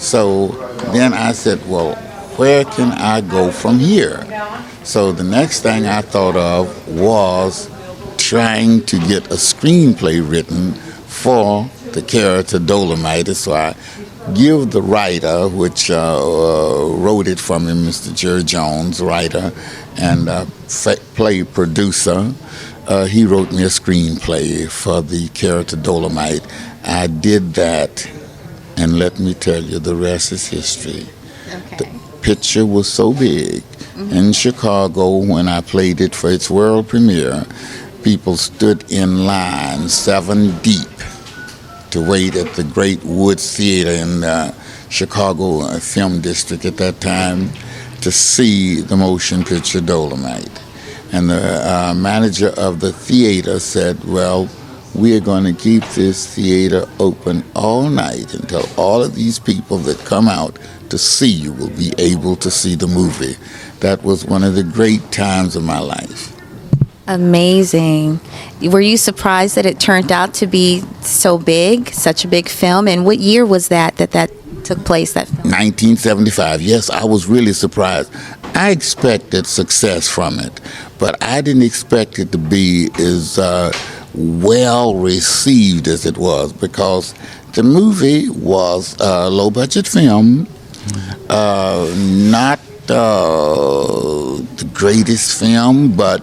So then I said, well, where can I go from here? So the next thing I thought of was trying to get a screenplay written for the character Dolemite. So I give the writer, which wrote it for me, Mr. Jerry Jones, writer and play producer. He wrote me a screenplay for the character Dolemite. I did that, and let me tell you, the rest is history. Okay. The picture was so big. In Chicago, when I played it for its world premiere, people stood in line 7 deep to wait at the Great Woods Theater in Chicago Film District at that time to see the motion picture Dolemite. And the manager of the theater said, well, we are going to keep this theater open all night until all of these people that come out to see you will be able to see the movie. That was one of the great times of my life. Amazing. Were you surprised that it turned out to be so big, such a big film? And what year was that took place, that film? 1975. Yes, I was really surprised. I expected success from it, but I didn't expect it to be as well received as it was, because the movie was a low-budget film, not the greatest film, but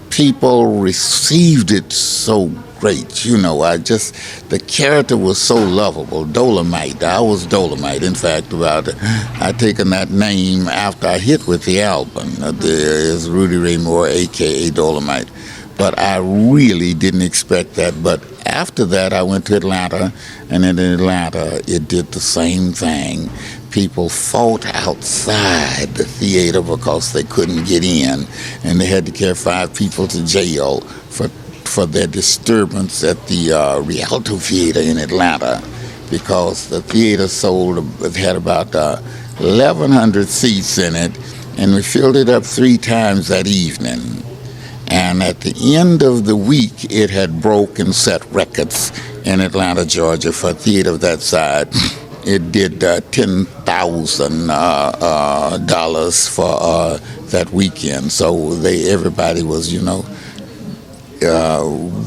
people received it so great. You know, the character was so lovable. Dolemite. I was Dolemite. In fact, I'd taken that name after I hit with the album. There is Rudy Ray Moore, a.k.a. Dolemite. But I really didn't expect that. But after that, I went to Atlanta, and in Atlanta, it did the same thing. People fought outside the theater because they couldn't get in, and they had to carry 5 people to jail for their disturbance at the Rialto Theater in Atlanta, because the theater had about 1,100 seats in it, and we filled it up 3 times that evening. And at the end of the week, it had broke and set records in Atlanta, Georgia, for a theater of that size. It did $10,000 for that weekend. So everybody was,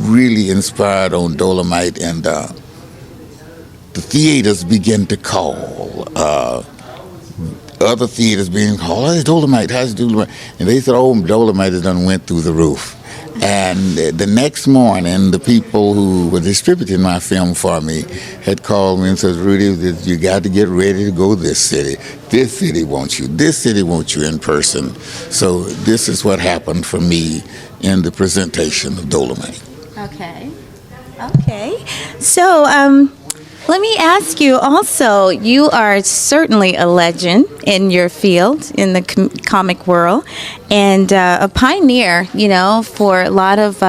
really inspired on Dolemite, and the theaters began to call. Other theaters being called, how's Dolemite, how's Dolemite? And they said, oh, Dolemite done went through the roof. And the next morning, the people who were distributing my film for me had called me and said, Rudy, you got to get ready to go this city. This city wants you. This city wants you in person. So this is what happened for me in the presentation of Dolemite. Okay. So, let me ask you also, you are certainly a legend in your field, in the comic world, and a pioneer, for a lot of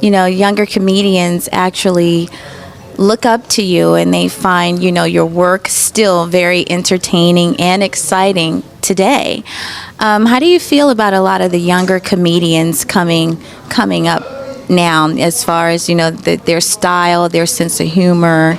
younger comedians actually look up to you, and they find, your work still very entertaining and exciting today. How do you feel about a lot of the younger comedians coming up now, as far as their style, their sense of humor?